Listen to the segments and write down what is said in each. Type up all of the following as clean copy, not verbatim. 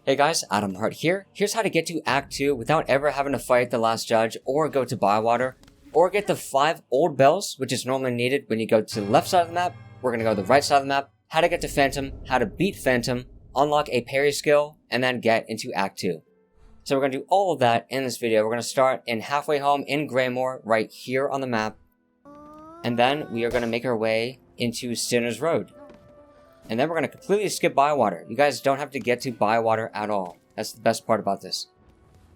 Hey guys, Adam Hart here. Here's how to get to Act 2 without ever having to fight the last judge or go to Bilewater or get the 5 old bells, which is normally needed when you go to the left side of the map. We're going to go to the right side of the map, how to get to Phantom, how to beat Phantom, unlock a parry skill, and then get into Act 2. So we're going to do all of that in this video. We're going to start in Halfway Home in Greymoor right here on the map, and then we are going to make our way into Sinner's Road. And then we're going to completely skip Bilewater. You guys don't have to get to Bilewater at all. That's the best part about this.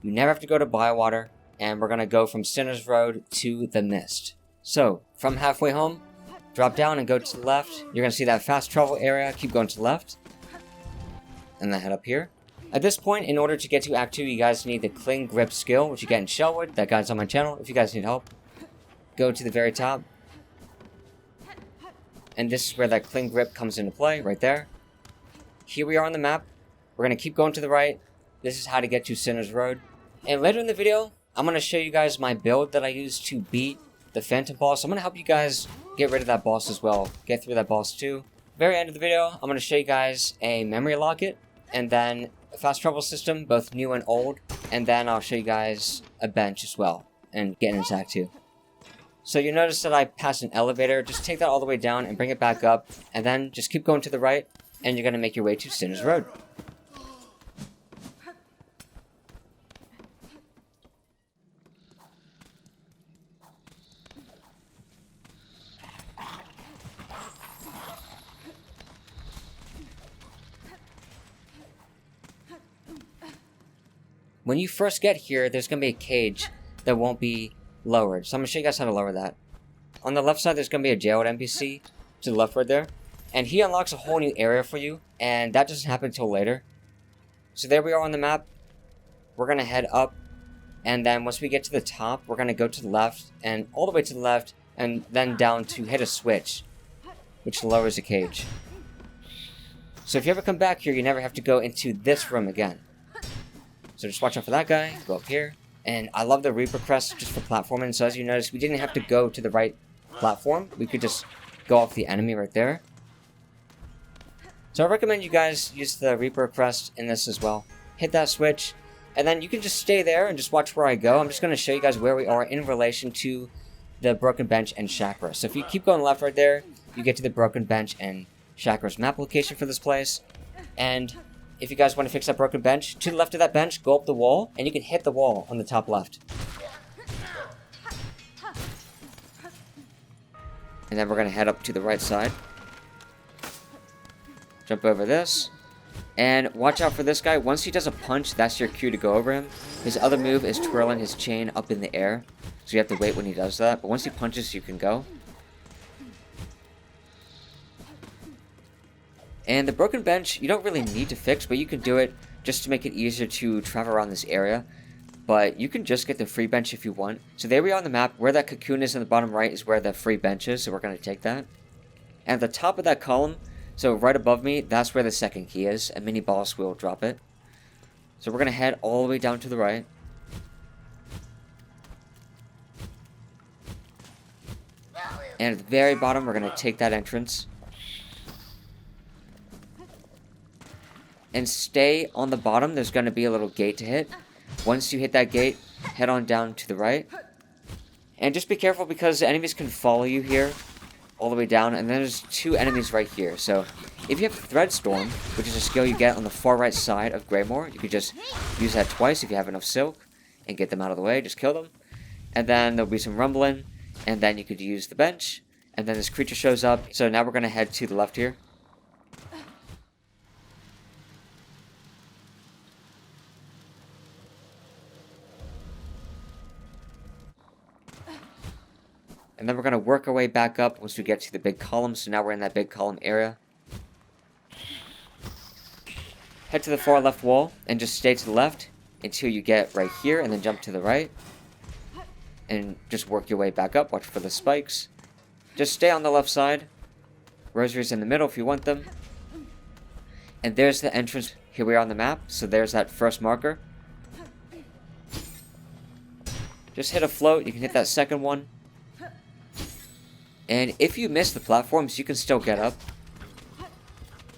You never have to go to Bilewater, and we're going to go from Sinner's Road to the Mist. So, from Halfway Home, drop down and go to the left. You're going to see that fast travel area. Keep going to the left. And then head up here. At this point, in order to get to Act 2, you guys need the Cling Grip skill, which you get in Shellwood. That guy's on my channel if you guys need help. Go to the very top. And this is where that Cling Grip comes into play, right there. Here we are on the map. We're going to keep going to the right. This is how to get to Sinner's Road. And later in the video, I'm going to show you guys my build that I use to beat the Phantom boss. I'm going to help you guys get rid of that boss as well. Get through that boss too. Very end of the video, I'm going to show you guys a memory locket. And then a fast travel system, both new and old. And then I'll show you guys a bench as well. And get into Act 2. So you notice that I passed an elevator. Just take that all the way down and bring it back up. And then just keep going to the right. And you're going to make your way to Sinner's Road. When you first get here, there's going to be a cage that won't be lowered. So I'm going to show you guys how to lower that. On the left side, there's going to be a Jailed NPC to the left right there. And he unlocks a whole new area for you. And that doesn't happen until later. So there we are on the map. We're going to head up. And then once we get to the top, we're going to go to the left. And all the way to the left. And then down to hit a switch, which lowers the cage. So if you ever come back here, you never have to go into this room again. So just watch out for that guy. Go up here. And I love the Reaper Crest just for platforming. So as you notice, we didn't have to go to the right platform. We could just go off the enemy right there. So I recommend you guys use the Reaper Crest in this as well. Hit that switch. And then you can just stay there and just watch where I go. I'm just going to show you guys where we are in relation to the Broken Bench and Chakra. So if you keep going left right there, you get to the Broken Bench and Chakra's map location for this place. And if you guys want to fix that broken bench, to the left of that bench, go up the wall, and you can hit the wall on the top left. And then we're going to head up to the right side. Jump over this. And watch out for this guy. Once he does a punch, that's your cue to go over him. His other move is twirling his chain up in the air. So you have to wait when he does that. But once he punches, you can go. And the broken bench, you don't really need to fix, but you can do it just to make it easier to travel around this area. But you can just get the free bench if you want. So there we are on the map. Where that cocoon is in the bottom right is where the free bench is, so we're going to take that. And at the top of that column, so right above me, that's where the second key is. A mini boss will drop it. So we're going to head all the way down to the right. And at the very bottom, we're going to take that entrance. And stay on the bottom. There's going to be a little gate to hit. Once you hit that gate, head on down to the right. And just be careful because enemies can follow you here all the way down. And then there's 2 enemies right here. So if you have Threadstorm, which is a skill you get on the far right side of Greymoor, you could just use that twice if you have enough silk and get them out of the way. Just kill them. And then there'll be some rumbling. And then you could use the bench. And then this creature shows up. So now we're going to head to the left here. And then we're going to work our way back up once we get to the big column. So now we're in that big column area. Head to the far left wall and just stay to the left until you get right here and then jump to the right. And just work your way back up. Watch for the spikes. Just stay on the left side. Rosaries in the middle if you want them. And there's the entrance. Here we are on the map. So there's that first marker. Just hit a float. You can hit that second one. And if you miss the platforms, you can still get up.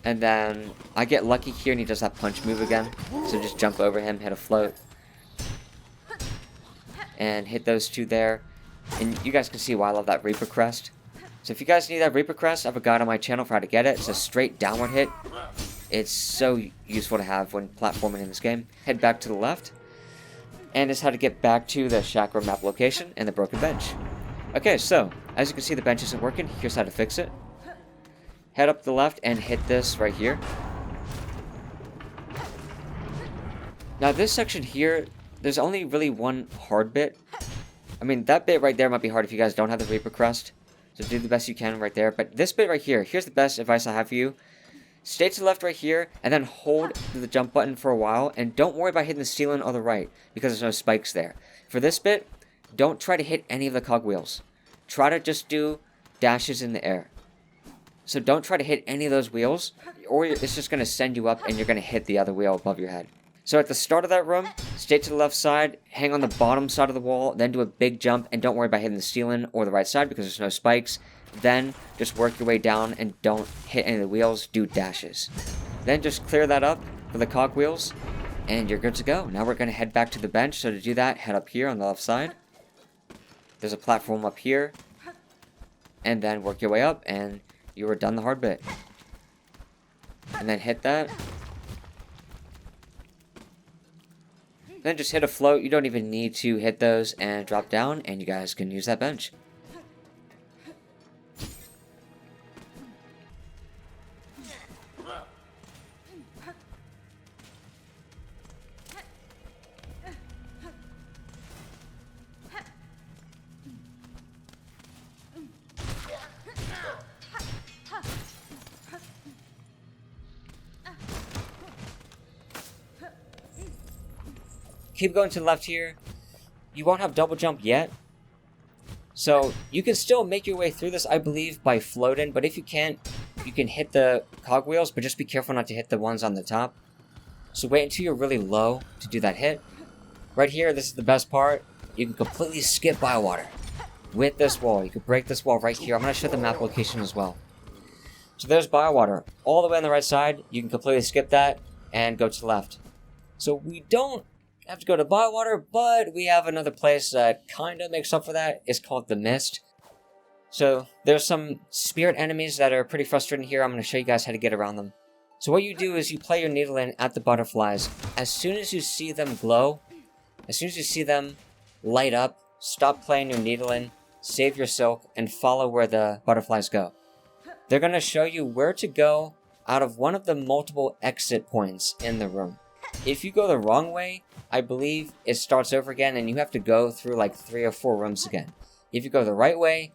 And then I get lucky here and he does that punch move again. So just jump over him, hit a float. And hit those two there. And you guys can see why I love that Reaper Crest. So if you guys need that Reaper Crest, I have a guide on my channel for how to get it. It's a straight downward hit. It's so useful to have when platforming in this game. Head back to the left. And it's how to get back to the Chakra map location and the broken bench. Okay, so as you can see the bench isn't working. Here's how to fix it. Head up to the left and hit this right here. Now this section here, there's only really one hard bit. I mean, that bit right there might be hard if you guys don't have the Reaper Crest. So do the best you can right there. But this bit right here, here's the best advice I have for you. Stay to the left right here, and then hold the jump button for a while. And don't worry about hitting the ceiling or the right, because there's no spikes there. For this bit, don't try to hit any of the cogwheels. Try to just do dashes in the air. So don't try to hit any of those wheels, or it's just going to send you up and you're going to hit the other wheel above your head. So at the start of that room, stay to the left side, hang on the bottom side of the wall, then do a big jump, and don't worry about hitting the ceiling or the right side because there's no spikes. Then just work your way down and don't hit any of the wheels, do dashes. Then just clear that up for the cogwheels, and you're good to go. Now we're going to head back to the bench, so to do that, head up here on the left side. There's a platform up here, and then work your way up, and you are done the hard bit. And then hit that. Then just hit a float. You don't even need to hit those and drop down, and you guys can use that bench. Keep going to the left here. You won't have double jump yet. So you can still make your way through this, I believe, by floating. But if you can't, you can hit the cogwheels, but just be careful not to hit the ones on the top. So wait until you're really low to do that hit. Right here, this is the best part. You can completely skip Bilewater with this wall. You can break this wall right here. I'm going to show the map location as well. So there's Bilewater. All the way on the right side, you can completely skip that and go to the left. So we don't have to go to Bilewater, but we have another place that kind of makes up for that. It's called the Mist. So there's some spirit enemies that are pretty frustrating here. I'm going to show you guys how to get around them. So what you do is you play your needle in at the butterflies. As soon as you see them glow, as soon as you see them light up, stop playing your needle in, save your silk, and follow where the butterflies go. They're going to show you where to go out of one of the multiple exit points in the room. If you go the wrong way, I believe it starts over again and you have to go through like 3 or 4 rooms again. If you go the right way,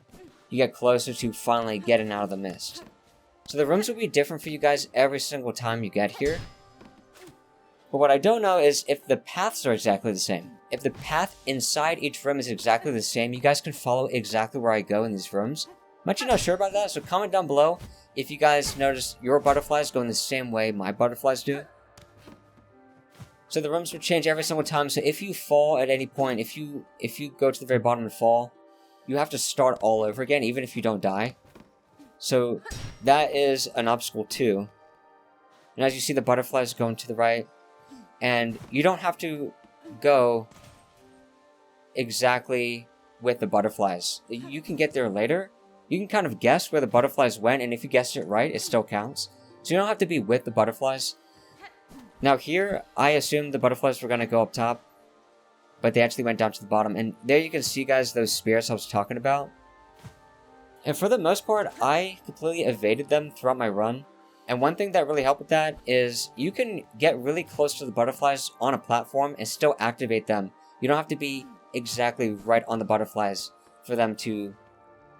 you get closer to finally getting out of the mist. So the rooms will be different for you guys every single time you get here. But what I don't know is if the paths are exactly the same. If the path inside each room is exactly the same, you guys can follow exactly where I go in these rooms. I'm actually not sure about that, so comment down below if you guys notice your butterflies going the same way my butterflies do. So the rooms will change every single time, so if you fall at any point, if you go to the very bottom and fall, you have to start all over again, even if you don't die. So that is an obstacle too. And as you see, the butterflies going to the right, and you don't have to go exactly with the butterflies. You can get there later. You can kind of guess where the butterflies went, and if you guessed it right, it still counts. So you don't have to be with the butterflies. Now here, I assumed the butterflies were going to go up top, but they actually went down to the bottom. And there you can see, guys, those spirits I was talking about. And for the most part, I completely evaded them throughout my run. And one thing that really helped with that is you can get really close to the butterflies on a platform and still activate them. You don't have to be exactly right on the butterflies for them to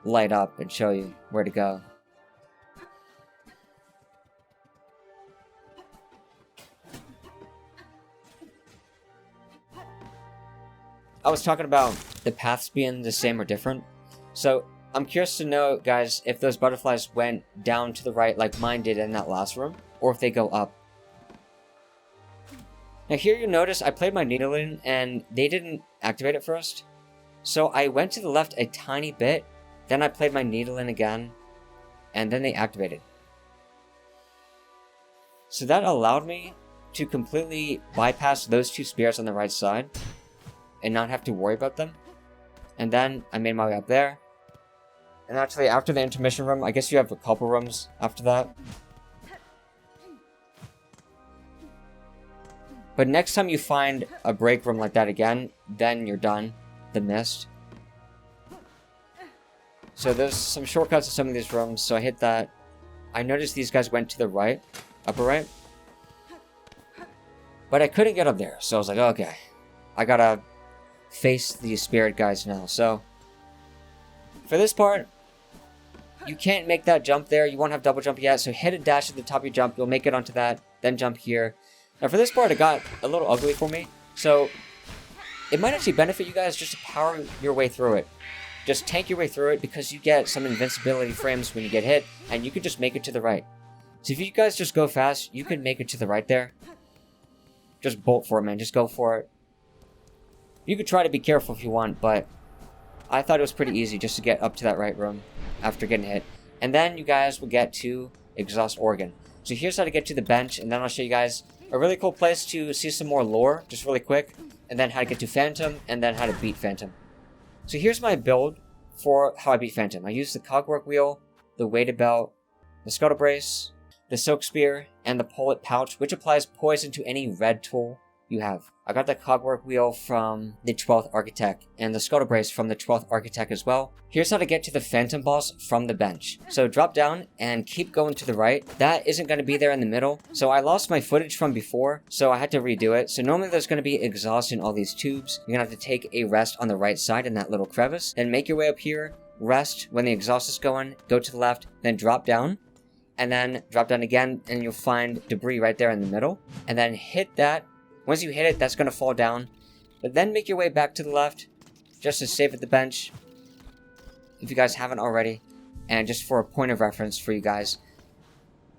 light up and show you where to go. I was talking about the paths being the same or different. So I'm curious to know, guys, if those butterflies went down to the right like mine did in that last room, or if they go up. Now here you notice I played my needle in and they didn't activate it first. So I went to the left a tiny bit, then I played my needle in again, and then they activated. So that allowed me to completely bypass those 2 spears on the right side and not have to worry about them. And then I made my way up there. And actually, after the intermission room, I guess you have a couple rooms after that. But next time you find a break room like that again, then you're done. The mist. So there's some shortcuts in some of these rooms, so I hit that. I noticed these guys went to the right, upper right. But I couldn't get up there, so I was like, okay. I gotta face these spirit guys now. So, for this part, you can't make that jump there. You won't have double jump yet, so hit a dash at the top of your jump. You'll make it onto that, then jump here. Now for this part, it got a little ugly for me. So, it might actually benefit you guys just to power your way through it. Just tank your way through it because you get some invincibility frames when you get hit, and you can just make it to the right. So if you guys just go fast, you can make it to the right there. Just bolt for it, man. Just go for it. You could try to be careful if you want, but I thought it was pretty easy just to get up to that right room after getting hit. And then you guys will get to Exhaust Organ. So here's how to get to the bench, and then I'll show you guys a really cool place to see some more lore, just really quick. And then how to get to Phantom, and then how to beat Phantom. So here's my build for how I beat Phantom. I used the Cogwork Wheel, the Weighted Belt, the Scuttle Brace, the Silk Spear, and the Pollip Pouch, which applies poison to any red tool you have. I got the Cogwork Wheel from the 12th Architect, and the Scuttle Brace from the 12th Architect as well. Here's how to get to the Phantom boss from the bench. So drop down and keep going to the right. That isn't going to be there in the middle. So I lost my footage from before, so I had to redo it. So normally there's going to be exhaust in all these tubes. You're going to have to take a rest on the right side in that little crevice. Then make your way up here, rest when the exhaust is going, go to the left, then drop down. And then drop down again, and you'll find debris right there in the middle. And then hit that. Once you hit it, that's going to fall down. But then make your way back to the left, just to save at the bench, if you guys haven't already. And just for a point of reference for you guys.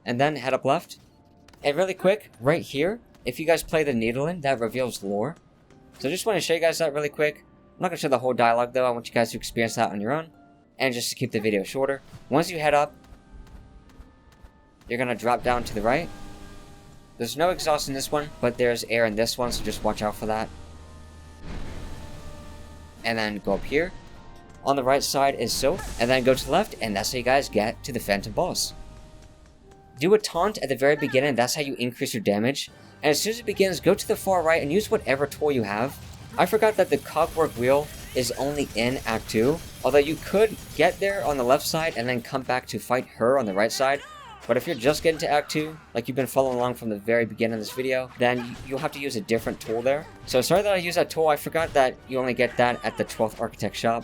And then head up left. And really quick, right here, if you guys play the needle in, that reveals lore. So I just want to show you guys that really quick. I'm not going to show the whole dialogue though, I want you guys to experience that on your own. And just to keep the video shorter. Once you head up, you're going to drop down to the right. There's no exhaust in this one, but there's air in this one, so just watch out for that. And then go up here. On the right side is Silk, and then go to the left, and that's how you guys get to the Phantom boss. Do a taunt at the very beginning, that's how you increase your damage. And as soon as it begins, go to the far right and use whatever tool you have. I forgot that the Cogwork Wheel is only in Act 2, although you could get there on the left side and then come back to fight her on the right side. But if you're just getting to Act 2, like you've been following along from the very beginning of this video, then you'll have to use a different tool there. So sorry that I used that tool, I forgot that you only get that at the 12th Architect shop.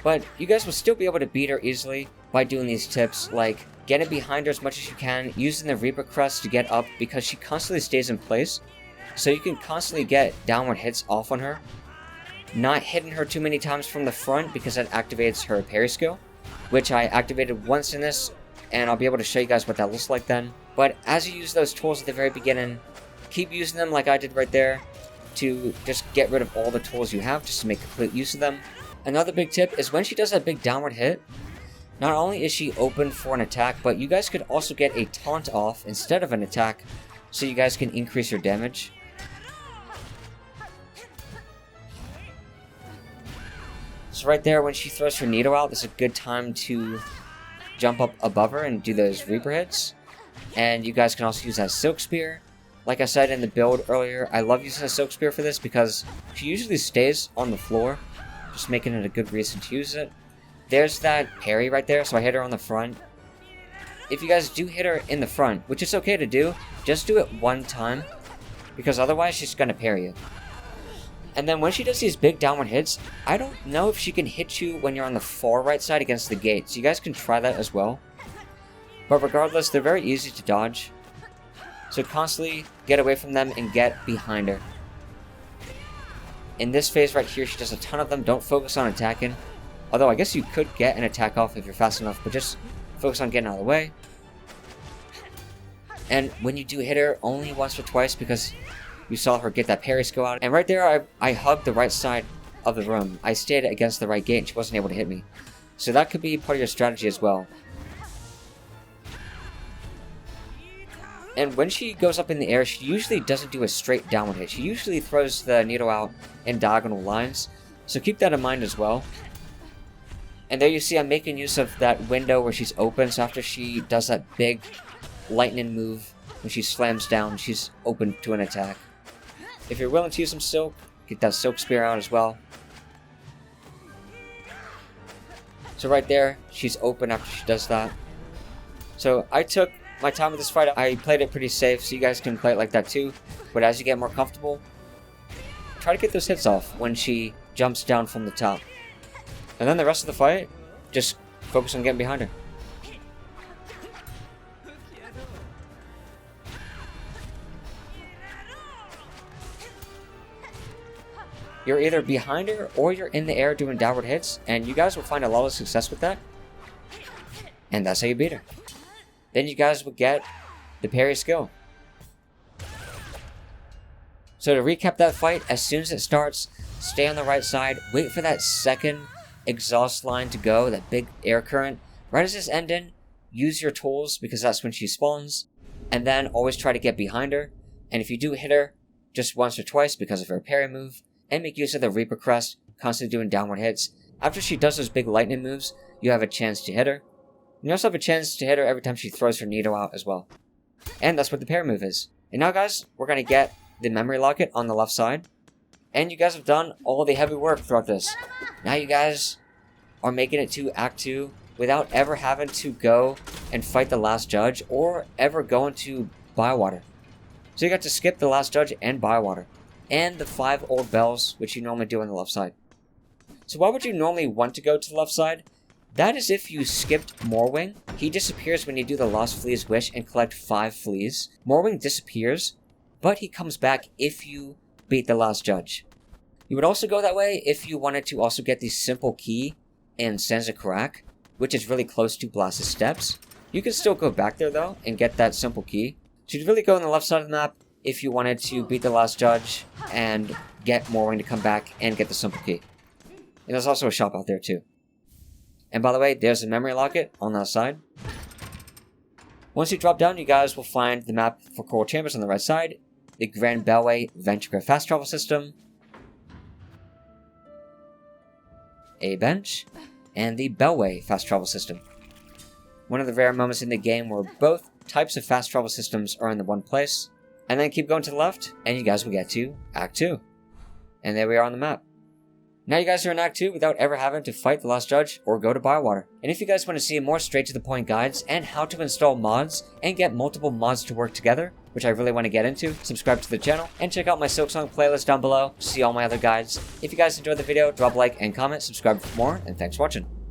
But you guys will still be able to beat her easily by doing these tips, like getting behind her as much as you can, using the Reaper Crest to get up because she constantly stays in place. So you can constantly get downward hits off on her. Not hitting her too many times from the front because that activates her parry skill, which I activated once in this. And I'll be able to show you guys what that looks like then. But as you use those tools at the very beginning, keep using them like I did right there to just get rid of all the tools you have just to make complete use of them. Another big tip is when she does that big downward hit, not only is she open for an attack, but you guys could also get a taunt off instead of an attack so you guys can increase your damage. So right there, when she throws her needle out, it's a good time to jump up above her and do those Reaper hits. And you guys can also use that Silk Spear. Like I said in the build earlier, I love using a Silk Spear for this because she usually stays on the floor, just making it a good reason to use it. There's that parry right there, so I hit her on the front. If you guys do hit her in the front, which is okay to do, just do it one time, because otherwise she's going to parry you. And then when she does these big downward hits, I don't know if she can hit you when you're on the far right side against the gate. So you guys can try that as well. But regardless, they're very easy to dodge. So constantly get away from them and get behind her. In this phase right here, she does a ton of them. Don't focus on attacking. Although I guess you could get an attack off if you're fast enough, but just focus on getting out of the way. And when you do hit her, only once or twice because you saw her get that parry skill out. And right there, I hugged the right side of the room. I stayed against the right gate and she wasn't able to hit me. So that could be part of your strategy as well. And when she goes up in the air, she usually doesn't do a straight downward hit. She usually throws the needle out in diagonal lines. So keep that in mind as well. And there you see I'm making use of that window where she's open. So after she does that big lightning move, when she slams down, she's open to an attack. If you're willing to use some silk, get that silk spear out as well. So right there, she's open after she does that. So I took my time with this fight. I played it pretty safe, so you guys can play it like that too. But as you get more comfortable, try to get those hits off when she jumps down from the top. And then the rest of the fight, just focus on getting behind her. You're either behind her or you're in the air doing downward hits, and you guys will find a lot of success with that. And that's how you beat her. Then you guys will get the parry skill. So to recap that fight, as soon as it starts, stay on the right side, wait for that second exhaust line to go, that big air current. Right as it's ending, use your tools because that's when she spawns, and then always try to get behind her. And if you do hit her just once or twice because of her parry move, and make use of the Reaper Crest, constantly doing downward hits, after she does those big lightning moves, you have a chance to hit her. You also have a chance to hit her every time she throws her needle out as well. And that's what the parry move is. And now guys, we're going to get the memory locket on the left side. And you guys have done all the heavy work throughout this. Now you guys are making it to Act 2 without ever having to go and fight the last judge or ever going to Bilewater. So you got to skip the last judge and Bilewater. And the 5 old bells, which you normally do on the left side. So why would you normally want to go to the left side? That is if you skipped Morwing. He disappears when you do the Lost Flea's Wish and collect 5 fleas. Morwing disappears, but he comes back if you beat the last judge. You would also go that way if you wanted to also get the simple key in Sansa Karak, which is really close to Blast's Steps. You can still go back there though and get that simple key. So you'd really go on the left side of the map if you wanted to beat the last judge and get Morwing to come back and get the simple key. And there's also a shop out there too. And by the way, there's a memory locket on that side. Once you drop down, you guys will find the map for Coral Chambers on the right side, the Grand Bellway Ventrica fast travel system, a bench, and the Bellway fast travel system. One of the rare moments in the game where both types of fast travel systems are in the one place. And then keep going to the left, and you guys will get to Act 2. And there we are on the map. Now you guys are in Act 2 without ever having to fight the last judge or go to Bilewater. And if you guys want to see more straight to the point guides and how to install mods and get multiple mods to work together, which I really want to get into, subscribe to the channel and check out my Silksong playlist down below to see all my other guides. If you guys enjoyed the video, drop a like and comment, subscribe for more, and thanks for watching.